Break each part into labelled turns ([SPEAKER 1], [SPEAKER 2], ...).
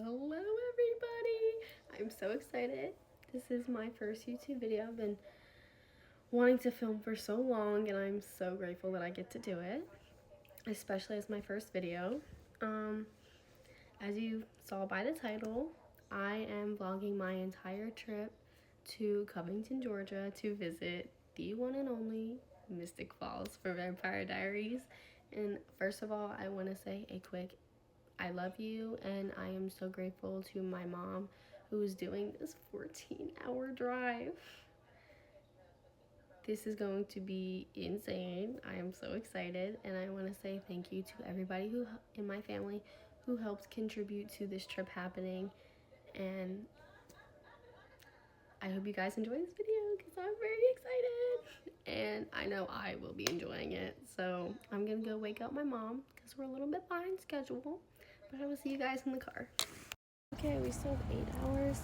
[SPEAKER 1] Hello everybody! I'm so excited. This is my first YouTube video. I've been wanting to film for so long and I'm so grateful that I get to do it, especially as my first video. As you saw by the title, I am vlogging my entire trip to Covington, Georgia to visit the one and only Mystic Falls for Vampire Diaries. And first of all, I want to say a quick I love you, and I am so grateful to my mom who is doing this 14-hour drive. This is going to be insane. I am so excited, and I want to say thank you to everybody who in my family who helped contribute to this trip happening, and I hope you guys enjoy this video because I'm very excited, and I know I will be enjoying it. So I'm gonna go wake up my mom because we're a little bit behind schedule, but I will see you guys in the car. Okay, we still have 8 hours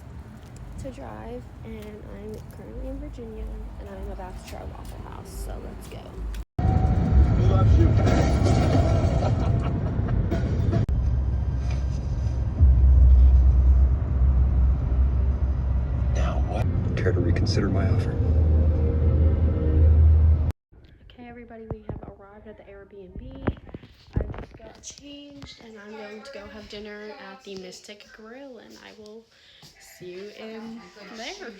[SPEAKER 1] to drive, and I'm currently in Virginia, and I'm about to try Waffle House, so let's go.
[SPEAKER 2] Who loves you? Now what? Care to reconsider my offer?
[SPEAKER 1] Okay, everybody, we have arrived at the Airbnb. I just got changed, and I'm going to go have dinner at the Mystic Grill, and I will see you in there.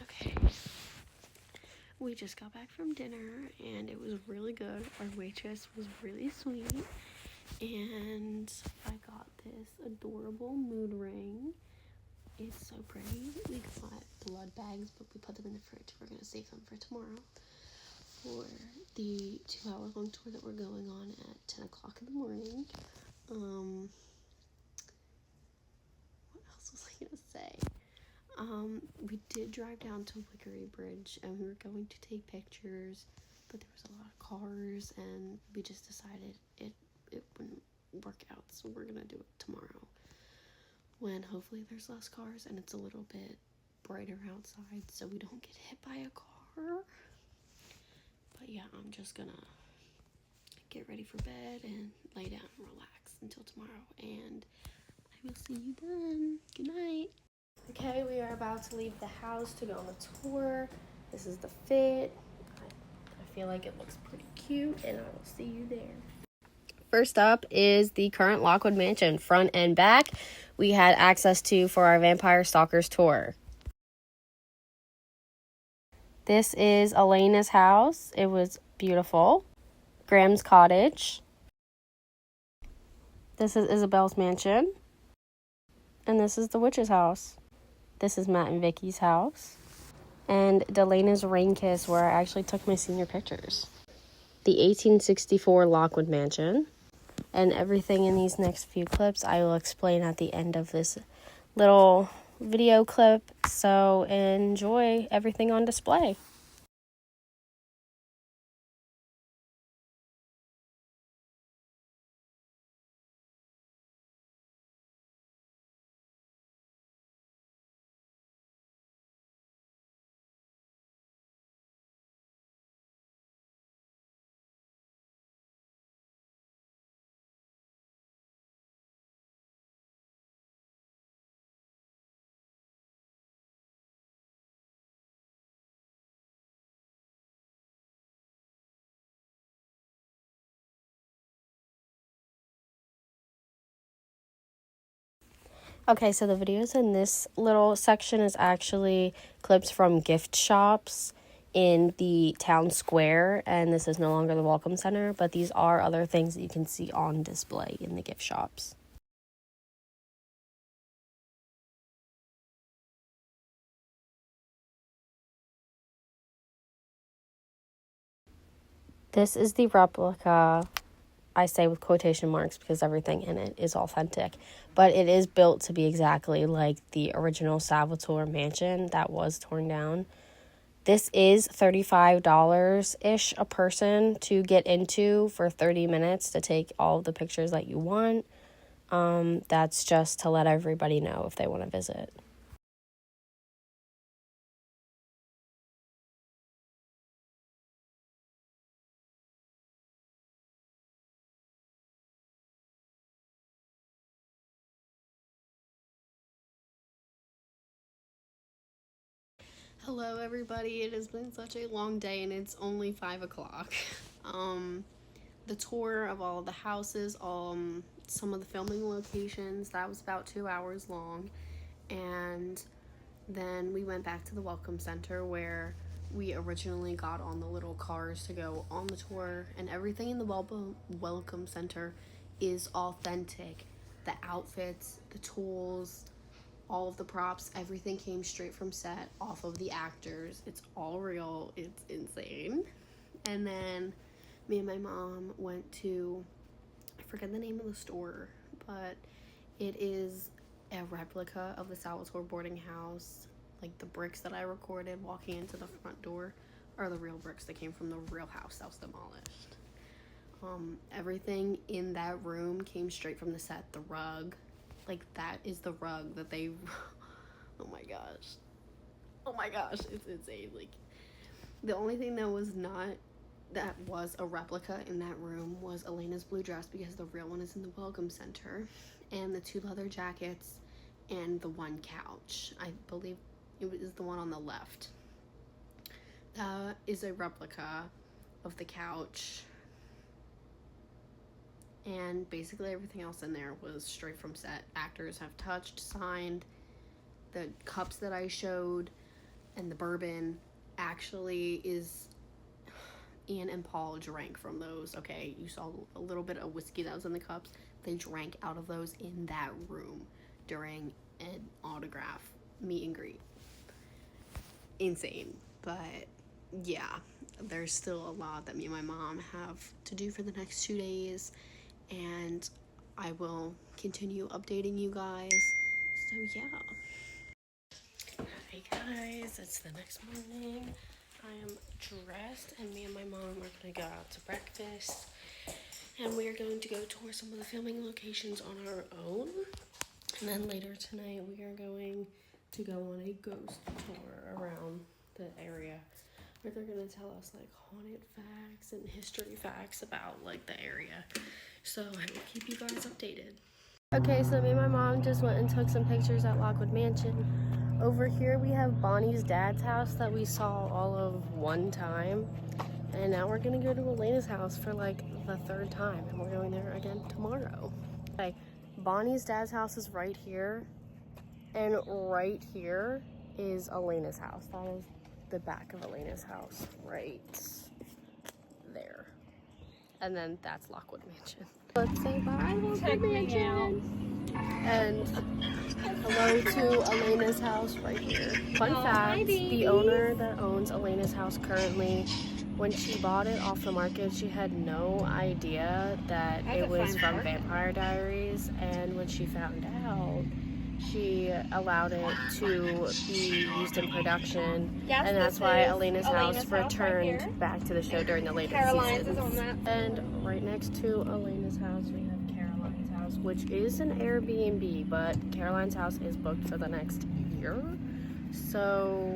[SPEAKER 1] Okay, we just got back from dinner, and it was really good. Our waitress was really sweet, and I got this adorable mood ring. It's so pretty. We got blood bags, but we put them in the fridge. We're going to save them for tomorrow for the 2-hour-long tour that we're going on at 10 o'clock in the morning. What else was I going to say? We did drive down to Wickery Bridge, and we were going to take pictures, but there was a lot of cars, and we just decided it wouldn't work out, so we're going to do it tomorrow, when hopefully there's less cars and it's a little bit brighter outside so we don't get hit by a car. But yeah, I'm just gonna get ready for bed and lay down and relax until tomorrow, and I will see you then. Good night. Okay, we are about to leave the house to go on the tour. This is the fit. I feel like it looks pretty cute, and I will see you there. First up is the current Lockwood Mansion, front and back. We had access to for our Vampire Stalkers tour. This is Elena's house. It was beautiful. Graham's cottage. This is Isabel's mansion. And this is the witch's house. This is Matt and Vicky's house. And Delena's rain kiss, where I actually took my senior pictures. The 1864 Lockwood Mansion. And everything in these next few clips I will explain at the end of this little video clip. So enjoy everything on display. Okay, so the videos in this little section is actually clips from gift shops in the town square, and this is no longer the Welcome Center, but these are other things that you can see on display in the gift shops. This is the replica. I say with quotation marks because everything in it is authentic, but it is built to be exactly like the original Salvatore mansion that was torn down. This is $35-ish a person to get into for 30 minutes to take all of the pictures that you want. That's just to let everybody know if they want to visit. Hello everybody, it has been such a long day and it's only 5 o'clock. The tour of all of the houses, some of the filming locations, that was about 2 hours long. And then we went back to the Welcome Center where we originally got on the little cars to go on the tour, and everything in the Welcome Center is authentic. The outfits, the tools, all of the props, everything came straight from set off of the actors. It's all real. It's insane. And then me and my mom went to, I forget the name of the store, but it is a replica of the Salvatore boarding house. Like the bricks that I recorded walking into the front door are the real bricks that came from the real house that was demolished. Everything in that room came straight from the set. The rug, like that is the rug that they oh my gosh, it's insane. Like the only thing that was a replica in that room was Elena's blue dress, because the real one is in the Welcome Center, and the 2 leather jackets and the 1 couch. I believe it was the one on the left. That is a replica of the couch. And basically everything else in there was straight from set. Actors have touched, signed. The cups that I showed and the bourbon actually is Ian and Paul drank from those, okay? You saw a little bit of whiskey that was in the cups. They drank out of those in that room during an autograph meet and greet. Insane. But yeah, there's still a lot that me and my mom have to do for the next 2 days, and I will continue updating you guys. So yeah. Hey guys, it's the next morning. I am dressed and me and my mom are gonna go out to breakfast, and we are going to go tour some of the filming locations on our own. And then later tonight we are going to go on a ghost tour around the area where they're gonna tell us like haunted facts and history facts about like the area. So I will keep you guys updated. Okay, so me and my mom just went and took some pictures at Lockwood Mansion. Over here we have Bonnie's dad's house that we saw all of one time. And now we're gonna go to Elena's house for like the 3rd time, and we're going there again tomorrow. Okay, Bonnie's dad's house is right here, and right here is Elena's house. That is the back of Elena's house right there. And then that's Lockwood Mansion. Let's say bye, Lockwood Mansion. And hello to Elena's house right here. Fun fact, the owner that owns Elena's house currently, when she bought it off the market, she had no idea that it was from Vampire Diaries, and when she found out, she allowed it to be used in production, and that's why Elena's house returned back to the show during the later seasons. And right next to Elena's house, we have Caroline's house, which is an Airbnb, but Caroline's house is booked for the next year, so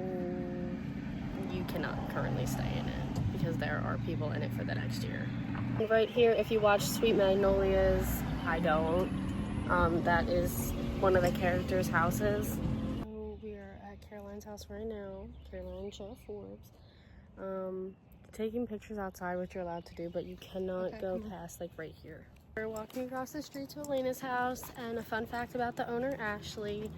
[SPEAKER 1] you cannot currently stay in it because there are people in it for the next year. And right here, if you watch Sweet Magnolias, I don't, that is one of the characters' houses. So we are at Caroline's house right now, Caroline Shaw Forbes. taking pictures outside, which you're allowed to do, but you cannot go past like right here. We're walking across the street to Elena's house, and a fun fact about the owner, Ashley,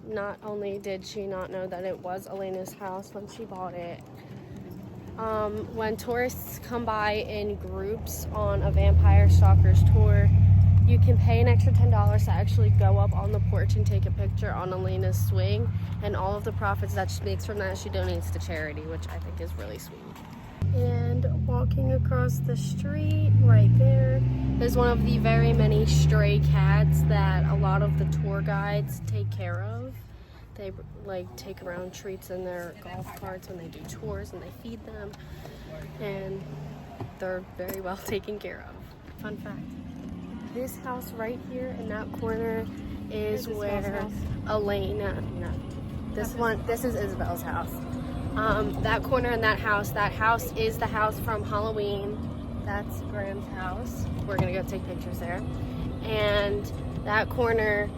[SPEAKER 1] not only did she not know that it was Elena's house when she bought it, when tourists come by in groups on a Vampire Stalkers tour, you can pay an extra $10 to actually go up on the porch and take a picture on Elena's swing, and all of the profits that she makes from that she donates to charity, which I think is really sweet. And walking across the street right there is one of the very many stray cats that a lot of the tour guides take care of. They like take around treats in their golf carts when they do tours, and they feed them, and they're very well taken care of. Fun fact, this house right here in that corner is where Elena, no, this is Isabel's house. That corner in that house is the house from Halloween. That's Graham's house. We're gonna go take pictures there. And that corner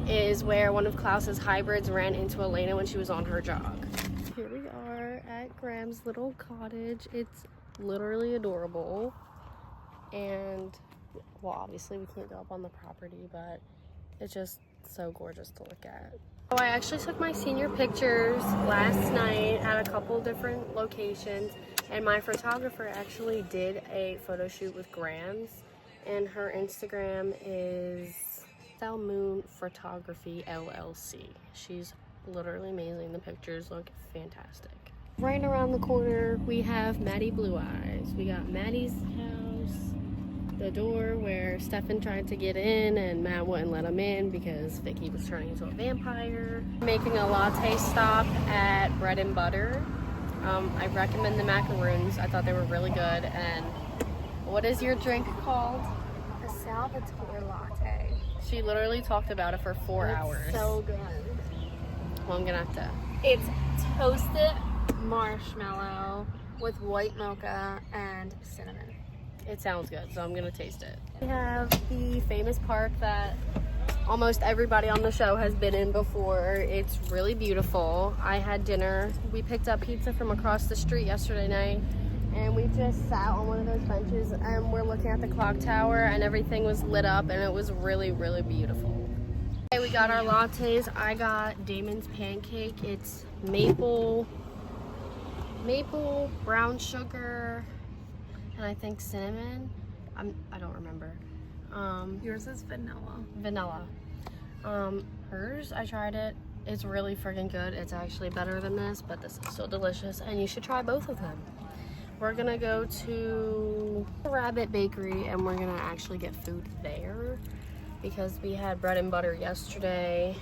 [SPEAKER 1] is where one of Klaus's hybrids ran into Elena when she was on her jog. Here we are at Graham's little cottage. It's literally adorable. And, well, obviously we can't go up on the property, but it's just so gorgeous to look at. So I actually took my senior pictures last night at a couple different locations, and my photographer actually did a photo shoot with Graham's, and her Instagram is Moon Photography LLC. She's literally amazing. The pictures look fantastic. Right around the corner we have Maddie Blue Eyes. We got Maddie's house, the door where Stefan tried to get in and Matt wouldn't let him in because Vicky was turning into a vampire. Making a latte stop at Bread and Butter. I recommend the macaroons. I thought they were really good. And what is your drink called?
[SPEAKER 3] A Salvatore latte.
[SPEAKER 1] She literally talked about it for 4 hours.
[SPEAKER 3] So good.
[SPEAKER 1] Well, I'm gonna have to.
[SPEAKER 3] It's toasted marshmallow with white mocha and cinnamon.
[SPEAKER 1] It sounds good, so I'm gonna taste it. We have the famous park that almost everybody on the show has been in before. It's really beautiful. I had dinner. We picked up pizza from across the street yesterday night, and we just sat on one of those benches and we're looking at the clock tower, and everything was lit up, and it was really, really beautiful. Okay, we got our lattes. I got Damon's pancake. It's maple, brown sugar, and I think cinnamon. I don't remember.
[SPEAKER 3] Yours is vanilla.
[SPEAKER 1] Hers, I tried it. It's really freaking good. It's actually better than this, but this is still delicious, and you should try both of them. We're gonna go to Rabbit Bakery, and we're gonna actually get food there because we had bread and butter yesterday,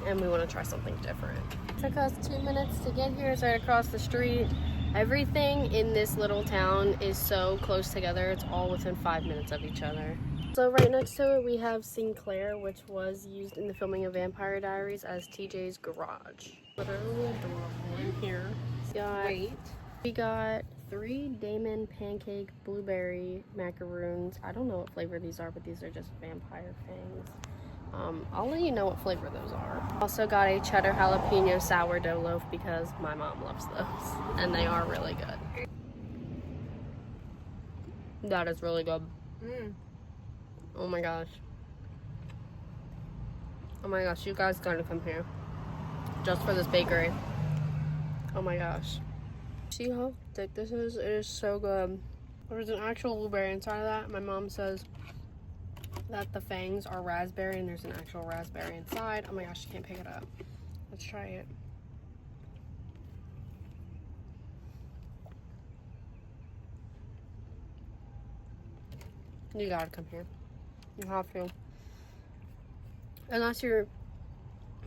[SPEAKER 1] and we want to try something different. It took us 2 minutes to get here. It's right across the street. Everything in this little town is so close together. It's all within 5 minutes of each other. So right next to it we have Sinclair, which was used in the filming of Vampire Diaries as TJ's garage. Literally adorable in here. We got 3 Damon pancake blueberry macaroons. I don't know what flavor these are, but these are just vampire fangs. I'll let you know what flavor those are. Also got a cheddar jalapeno sourdough loaf because my mom loves those, and they are really good. That is really good. Oh my gosh. Oh my gosh, you guys gotta come here. Just for this bakery. Oh my gosh. See how thick this is? It is so good. There's an actual blueberry inside of that. My mom says that the fangs are raspberry, and there's an actual raspberry inside. Oh my gosh, you can't pick it up. Let's try it. You gotta come here. You have to. Unless you're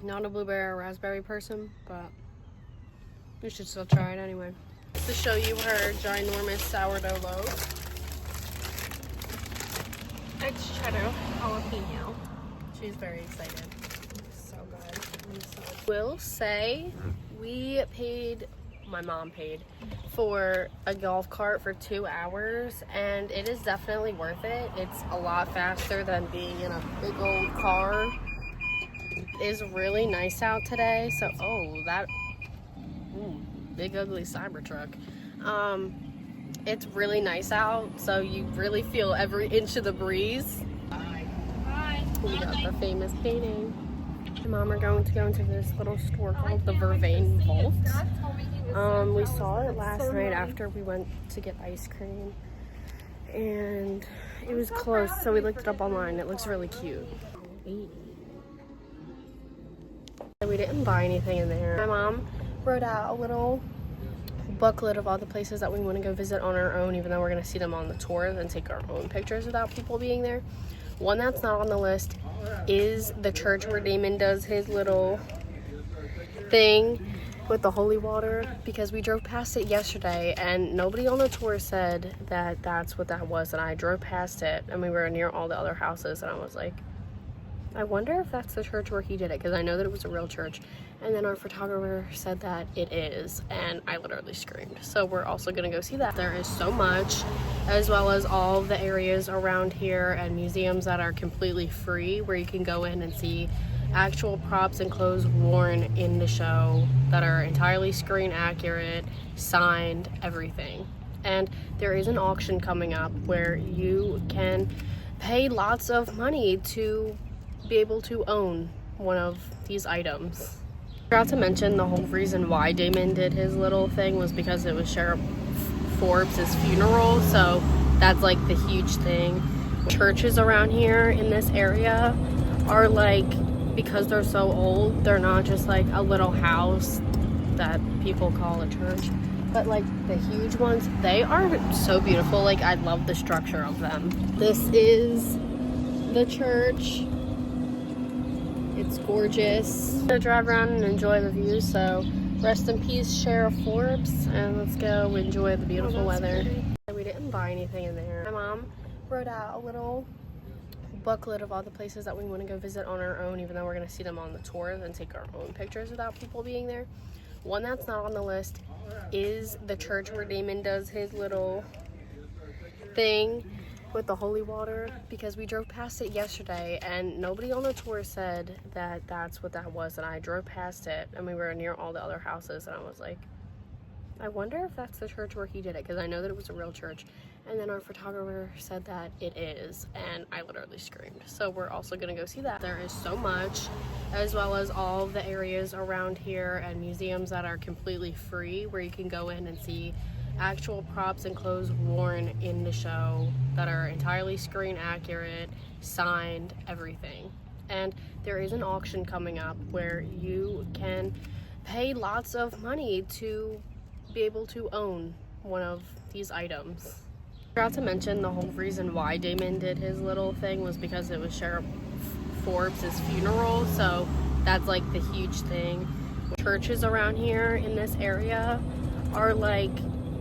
[SPEAKER 1] not a blueberry or raspberry person, but you should still try it anyway. To show you her ginormous sourdough loaf.
[SPEAKER 3] It's cheddar jalapeno.
[SPEAKER 1] She's very excited. So good. Will say my mom paid for a golf cart for 2 hours, and it is definitely worth it. It's a lot faster than being in a big old car. It is really nice out today, so big ugly Cybertruck. It's really nice out, so you really feel every inch of the breeze. We got the famous painting. My mom are going to go into this little store called the Vervain Vault. We saw it last night after we went to get ice cream, and it was closed, so we looked it up online. It looks really cute. We didn't buy anything in there. My mom wrote out a little booklet of all the places that we want to go visit on our own, even though we're going to see them on the tour and take our own pictures without people being there. One that's not on the list is the church where Damon does his little thing with the holy water, because we drove past it yesterday and nobody on the tour said that that's what that was, and I drove past it and we were near all the other houses and I was like, I wonder if that's the church where he did it, because I know that it was a real church. And then our photographer said that it is, and I literally screamed. So we're also gonna go see that. There is so much, as well as all the areas around here and museums that are completely free, where you can go in and see actual props and clothes worn in the show that are entirely screen accurate, signed, everything. And there is an auction coming up where you can pay lots of money to be able to own one of these items. I forgot to mention the whole reason why Damon did his little thing was because it was Sheriff Forbes' funeral, so that's like the huge thing. Churches around here in this area are like, because they're so old, they're not just like a little house that people call a church, but like the huge ones, they are so beautiful. Like, I love the structure of them. This is the church. It's gorgeous. I'm gonna drive around and enjoy the view, so rest in peace, Sheriff Forbes, and let's go enjoy the beautiful weather. Pretty. We didn't buy anything in there. My mom wrote out a little booklet of all the places that we want to go visit on our own, even though we're going to see them on the tour and take our own pictures without people being there. One that's not on the list is the church where Damon does his little thing with the holy water, because we drove past it yesterday and nobody on the tour said that that's what that was, and I drove past it and we were near all the other houses and I was like, I wonder if that's the church where he did it, because I know that it was a real church. And then our photographer said that it is, and I literally screamed. So we're also gonna go see that. There is so much, as well as all the areas around here and museums that are completely free, where you can go in and see actual props and clothes worn in the show that are entirely screen accurate, signed, everything. And there is an auction coming up where you can pay lots of money to be able to own one of these items. I forgot to mention the whole reason why Damon did his little thing was because it was Sheriff Forbes' funeral, so that's like the huge thing. Churches around here in this area are like,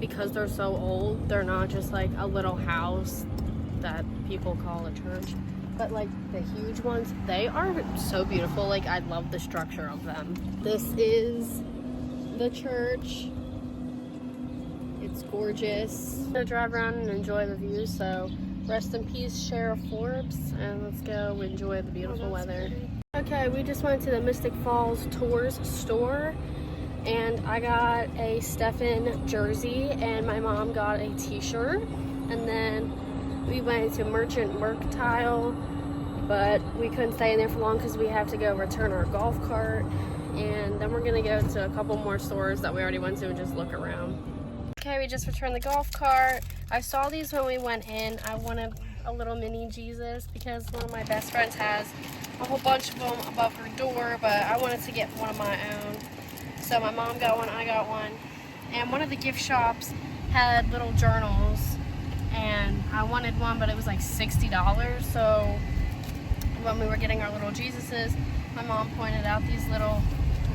[SPEAKER 1] because they're so old, they're not just like a little house that people call a church, but like the huge ones, they are so beautiful. Like, I love the structure of them. This is the church. It's gorgeous. I'm gonna drive around and enjoy the view, so rest in peace, Sheriff Forbes, and let's go enjoy the beautiful weather. Pretty. Okay, we just went to the Mystic Falls Tours store, and I got a Stefan jersey, and my mom got a t-shirt, and then we went to Merchant Mercantile, but we couldn't stay in there for long because we have to go return our golf cart, and then we're gonna go to a couple more stores that we already went to and just look around. Okay, we just returned the golf cart. I saw these when we went in. I wanted a little mini Jesus because one of my best friends has a whole bunch of them above her door, but I wanted to get one of my own. So my mom got one, I got one. And one of the gift shops had little journals, and I wanted one, but it was like $60. So when we were getting our little Jesuses, my mom pointed out these little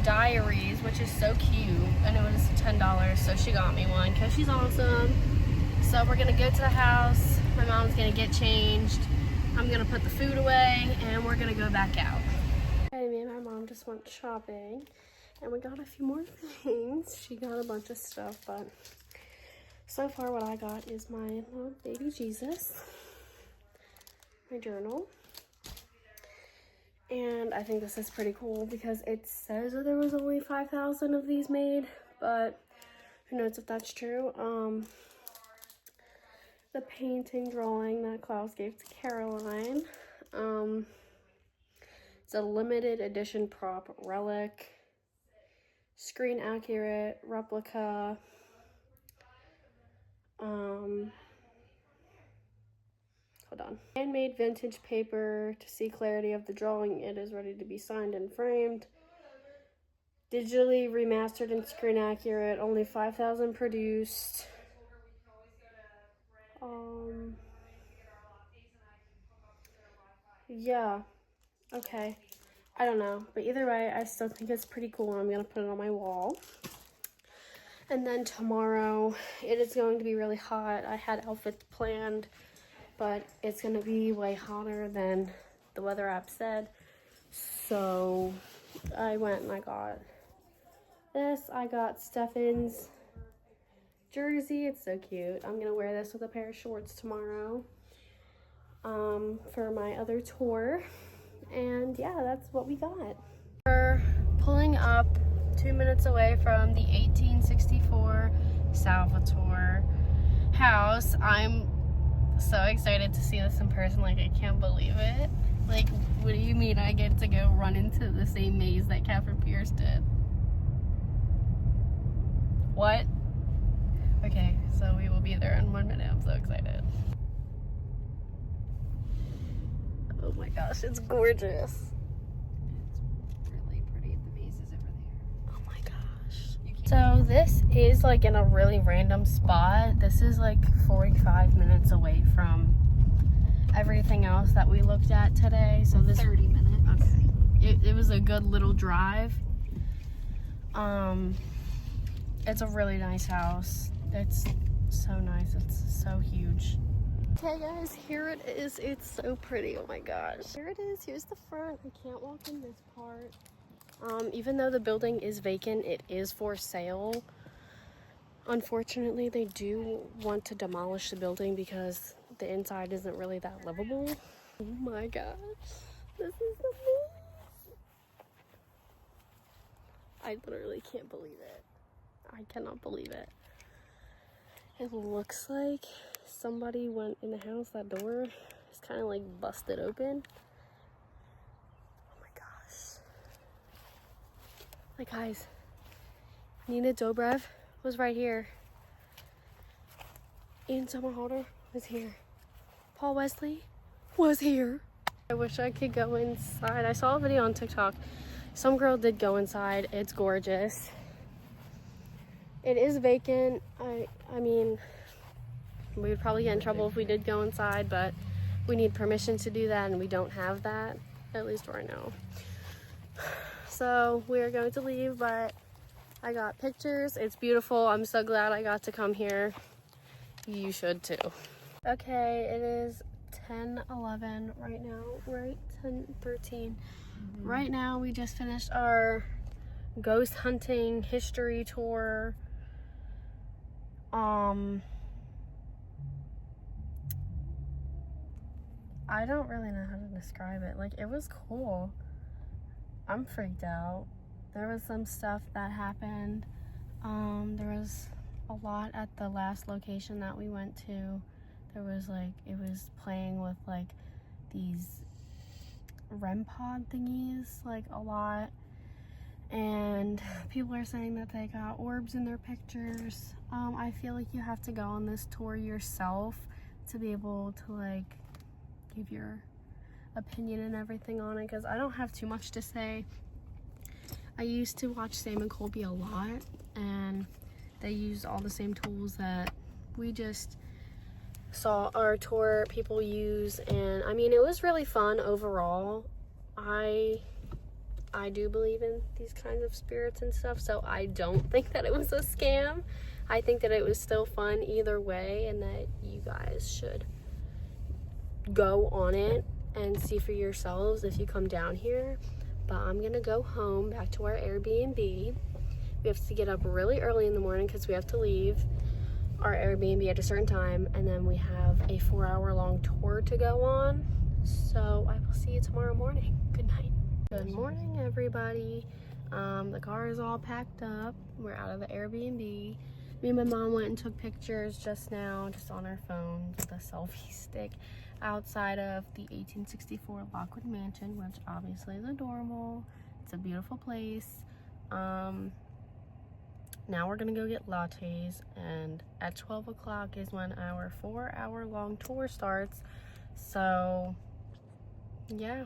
[SPEAKER 1] diaries, which is so cute, and it was $10, so she got me one because she's awesome. So we're gonna go to the house, my mom's gonna get changed, I'm gonna put the food away, and we're gonna go back out. Okay, me and my mom just went shopping, and we got a few more things. She got a bunch of stuff, but so far what I got is my little baby Jesus, my journal, and I think this is pretty cool because it says that there was only 5,000 of these made, but Who knows if that's true. The painting drawing that Klaus gave to Caroline. It's a limited edition prop relic. Screen accurate replica. Hold on. Handmade vintage paper. To see clarity of the drawing, it is ready to be signed and framed. Digitally remastered and screen accurate. Only 5,000 produced. Yeah. Okay. I don't know. But either way, I still think it's pretty cool. I'm going to put it on my wall. And then tomorrow, it is going to be really hot. I had outfits planned, but it's going to be way hotter than the weather app said. So I went and I got this. I got Stefan's jersey. It's so cute. I'm going to wear this with a pair of shorts tomorrow for my other tour. And yeah, that's what we got. We're pulling up 2 minutes away from the 1864 Salvatore house. I'm so excited to see this in person. Like, I can't believe it. Like, what do you mean I get to go run into the same maze that Catherine Pierce did? What? Okay, so we will be there in 1 minute. I'm so excited. Oh my gosh, it's gorgeous.
[SPEAKER 3] It's really pretty. The maze is over there.
[SPEAKER 1] Oh my gosh. So this is like in a really random spot. This is like 45 minutes away from everything else that we looked at today. So this
[SPEAKER 3] 30 minutes.
[SPEAKER 1] Okay. It was a good little drive. It's a really nice house. It's so nice. It's so huge. Okay guys, here it is. It's so pretty. Oh my gosh. Here it is. Here's the front. I can't walk in this part. Even though the building is vacant, it is for sale. Unfortunately, they do want to demolish the building because the inside isn't really that livable. Oh my gosh. This is amazing. I literally can't believe it. I cannot believe it. It looks like somebody went in the house. That door is kind of like busted open. Oh my gosh. Like, guys, Nina Dobrev was right here. Ian Somerhalder was here. Paul Wesley was here. I wish I could go inside. I saw a video on TikTok. Some girl did go inside. It's gorgeous. It is vacant. I mean, we would probably get in trouble if we did go inside, but we need permission to do that, and we don't have that, at least where I know. So we are going to leave, but I got pictures. It's beautiful. I'm so glad I got to come here. You should too. Okay, it is 10:11 right now, right? 10:13. Right now, we just finished our ghost hunting history tour. I don't really know how to describe it. Like, it was cool. I'm freaked out. There was some stuff that happened. There was a lot at the last location that we went to. There was like, it was playing with like these REM pod thingies, like a lot. And people are saying that they got orbs in their pictures. I feel like you have to go on this tour yourself to be able to like give your opinion and everything on it, because I don't have too much to say. I used to watch Sam and Colby a lot, and they used all the same tools that we just saw our tour people use, and I mean, it was really fun overall. I do believe in these kinds of spirits and stuff, so I don't think that it was a scam. I think that it was still fun either way, and that you guys should go on it and see for yourselves if you come down here. But I'm gonna go home back to our Airbnb. We have to get up really early in the morning because we have to leave our Airbnb at a certain time, and then we have a 4-hour-long tour to go on. So I will see you tomorrow morning. Good night. Good morning, everybody. The car is all packed up. We're out of the Airbnb. Me and my mom went and took pictures just now, just on our phone with a selfie stick outside of the 1864 Lockwood Mansion, which obviously is adorable. It's a beautiful place. Now we're gonna go get lattes, and at 12 o'clock is when our 4-hour-long tour starts. So yeah,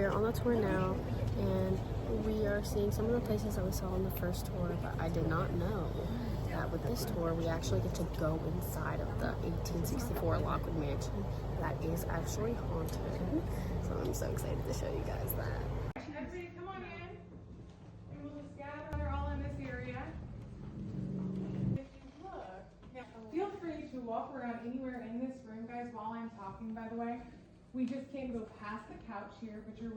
[SPEAKER 1] we're on the tour now, and we are seeing some of the places that we saw on the first tour, but I did not know that with this tour we actually get to go inside of the 1864 Lockwood Mansion that is actually haunted. So I'm so excited to show you guys that.
[SPEAKER 4] Everybody come on in, and we'll just gather all in this area. If you look, now feel free to walk around anywhere in this room, guys, while I'm talking, by the way. We just can't go past the couch here, but you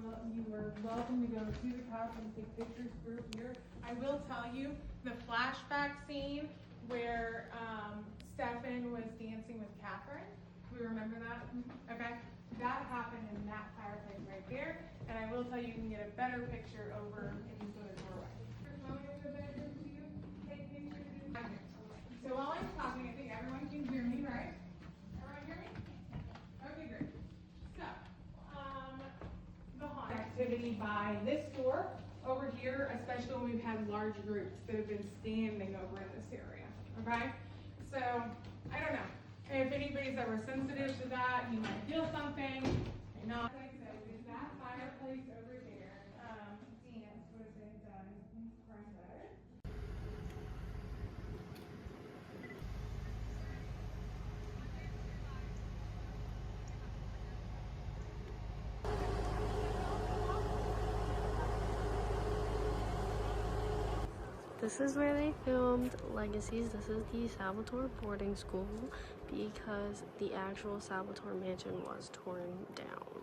[SPEAKER 4] are welcome to go to the couch and take pictures through here. I will tell you, the flashback scene where Stefan was dancing with Catherine, we remember that? Okay, that happened in that fireplace right there, and I will tell you, you can get a better picture over into the doorway. So while I'm talking, I think everyone can hear me, right? Everyone hear me? Okay, great. So, the haunted activity by this door over here, especially when we've had large groups that have been standing over in this area, okay? So, I don't know. If anybody's ever sensitive to that, you might feel something, or not. Like I said, is that fireplace over there, dance, what is it, crime butter?
[SPEAKER 1] This is where they filmed Legacies. This is the Salvatore boarding school because the actual Salvatore mansion was torn down.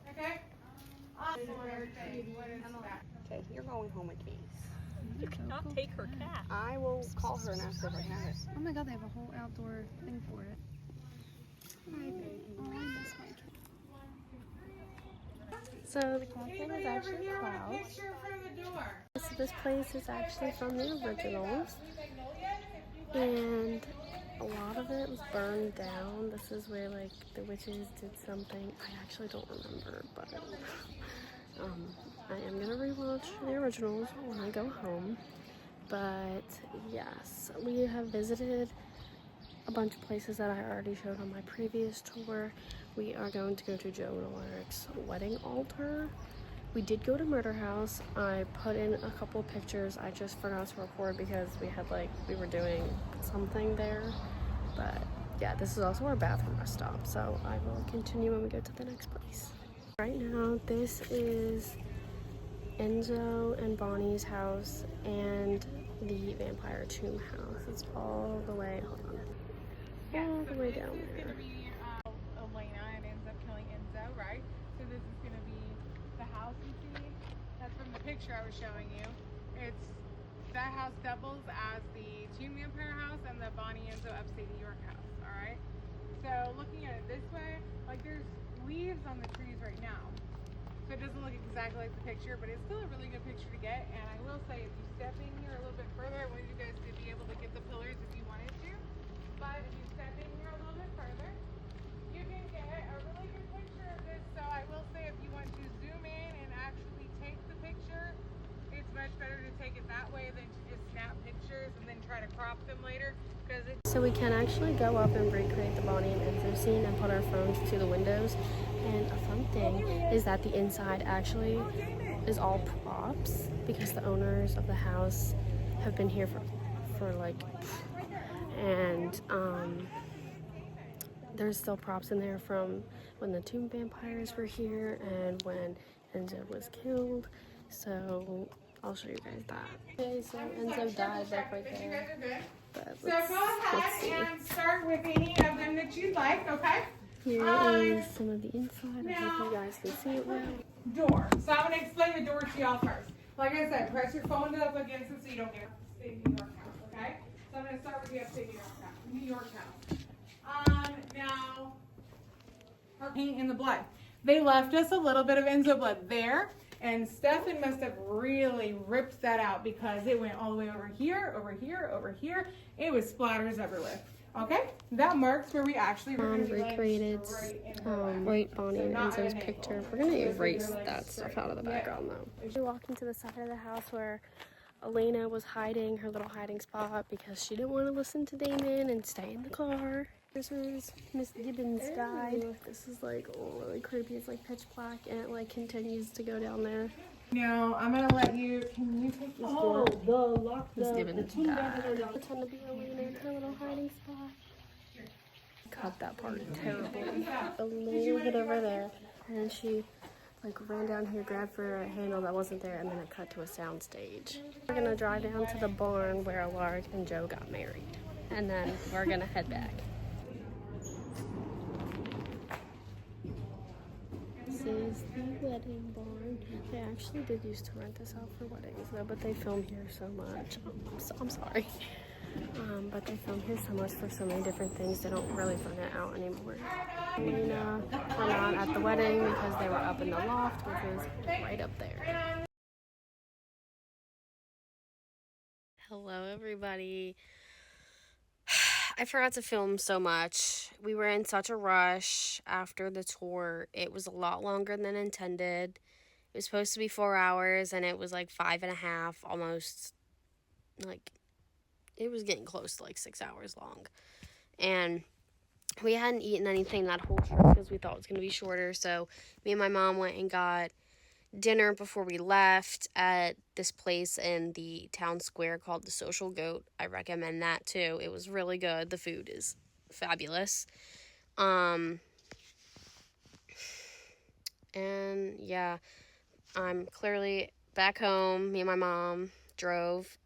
[SPEAKER 4] Okay? Awesome. What is that?
[SPEAKER 5] Okay, you're going home with me.
[SPEAKER 3] You cannot take her cat.
[SPEAKER 5] I will call her and ask her if I have it.
[SPEAKER 3] Oh my god, they have a whole outdoor thing for it. Hi, baby. Oh, I miss my cat.
[SPEAKER 1] So the cat thing is actually Cloud.
[SPEAKER 4] Picture for the door.
[SPEAKER 1] So this place is actually from the originals, and a lot of it was burned down. This is where like the witches did something. I actually don't remember, but I am gonna rewatch the originals when I go home. But yes, we have visited a bunch of places that I already showed on my previous tour. We are going to go to Joan of Arc's wedding altar. We did go to Murder House. I put in a couple of pictures. I just forgot to record because we were doing something there. But yeah, this is also our bathroom rest stop. So I will continue when we go to the next place. Right now, this is Enzo and Bonnie's house and the vampire tomb house. It's all the way, hold on, all the way down
[SPEAKER 4] This is
[SPEAKER 1] there.
[SPEAKER 4] gonna be Elena and ends up killing Enzo, right? So this is gonna be the house you see. That's from the picture I was showing you. That house doubles as the tomb vampire house and the Bonnie Enzo upstate New York house. All right. So looking at it this way, like there's leaves on the trees right now. So it doesn't look exactly like the picture, but it's still a really good picture to get. And I will say, if you step in here a little bit further, I want you guys to be able to get the pillars if you wanted to. But if you step in here a little bit further, you can get a really good picture of this. So I will say, if you want to zoom in and actually take the picture, it's much better to take it that way than to just snap pictures and then try to crop them later.
[SPEAKER 1] So we can actually go up and recreate the Bonnie and Enzo scene and put our phones to the windows. And a fun thing is that the inside actually is all props because the owners of the house have been here for like, and there's still props in there from when the tomb vampires were here and when Enzo was killed. So I'll show you guys that. Okay, so Enzo died like right
[SPEAKER 4] You
[SPEAKER 1] there.
[SPEAKER 4] guys are good.
[SPEAKER 1] But
[SPEAKER 4] So go ahead and start with any of them that you'd like, okay?
[SPEAKER 1] here is some of the inside. I hope you guys can see it well.
[SPEAKER 4] Door. So I'm going to explain the door to y'all first. Like I said, press your phone up against it so you don't get upstate New York house, okay? So I'm going to start with the upstate New York house. Now, her paint in the blood. They left us a little bit of Enzo blood there And Stefan must have really ripped that out because it went all the way over here, over here, over here. It was splatters everywhere. Okay, that marks where we actually were going to be
[SPEAKER 1] recreated
[SPEAKER 4] straight in her lap.
[SPEAKER 1] right Bonnie and
[SPEAKER 4] not
[SPEAKER 1] Enzo's
[SPEAKER 4] at an
[SPEAKER 1] picture.
[SPEAKER 4] angle.
[SPEAKER 1] We're gonna
[SPEAKER 4] Because we
[SPEAKER 1] erase
[SPEAKER 4] were, like,
[SPEAKER 1] that stuff out of the
[SPEAKER 4] straight.
[SPEAKER 1] background though.
[SPEAKER 3] We walked into the side of the house where Elena was hiding, her little hiding spot, because she didn't want to listen to Damon and stay in the car. This is Miss Gibbons died. This is like really creepy. It's like pitch black and it like continues to go down there.
[SPEAKER 4] Now, I'm going to let you, can you take this door?
[SPEAKER 1] Miss Gibbons died. Pretend to be Elena in her little hiding spot. Cut that part terribly. Elena hid over there and she like ran down here, grabbed for a handle that wasn't there, and then it cut to a sound stage. We're gonna drive down to the barn where Alaric and Joe got married, and then we're gonna head back. This is the wedding barn. They actually did used to rent this out for weddings though, but they film here so much. I'm sorry. But they film here so much for so many different things, they don't really rent it out anymore. Elena were not at the wedding because they were up in the loft, which was right up there. Hello, everybody. I forgot to film so much. We were in such a rush after the tour. It was a lot longer than intended. It was supposed to be 4 hours, and it was like 5.5, almost like it was getting close to like 6 hours long. And we hadn't eaten anything that whole trip because we thought it was going to be shorter. So me and my mom went and got dinner before we left at this place in the town square called the Social Goat. I recommend that too. It was really good. The food is fabulous. And yeah, I'm clearly back home. Me and my mom drove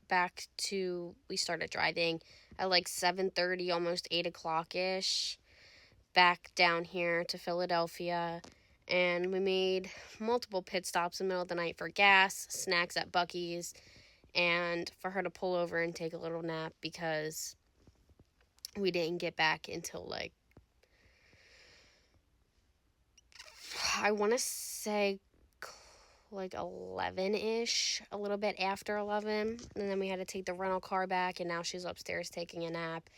[SPEAKER 1] back to, we started driving at like 7:30, almost 8 o'clock-ish, back down here to Philadelphia, and we made multiple pit stops in the middle of the night for gas, snacks at Buc-ee's, and for her to pull over and take a little nap because we didn't get back until like, I want to say like 11-ish, a little bit after 11, and then we had to take the rental car back, and now she's upstairs taking a nap.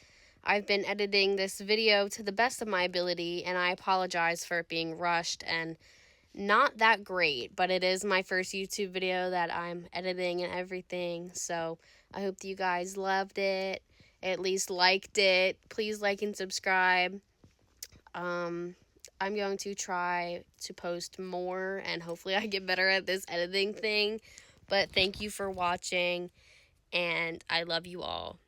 [SPEAKER 1] I've been editing this video to the best of my ability, and I apologize for it being rushed and not that great, but it is my first YouTube video that I'm editing and everything, so I hope that you guys loved it, at least liked it. Please like and subscribe. I'm going to try to post more, and hopefully I get better at this editing thing. But thank you for watching, and I love you all.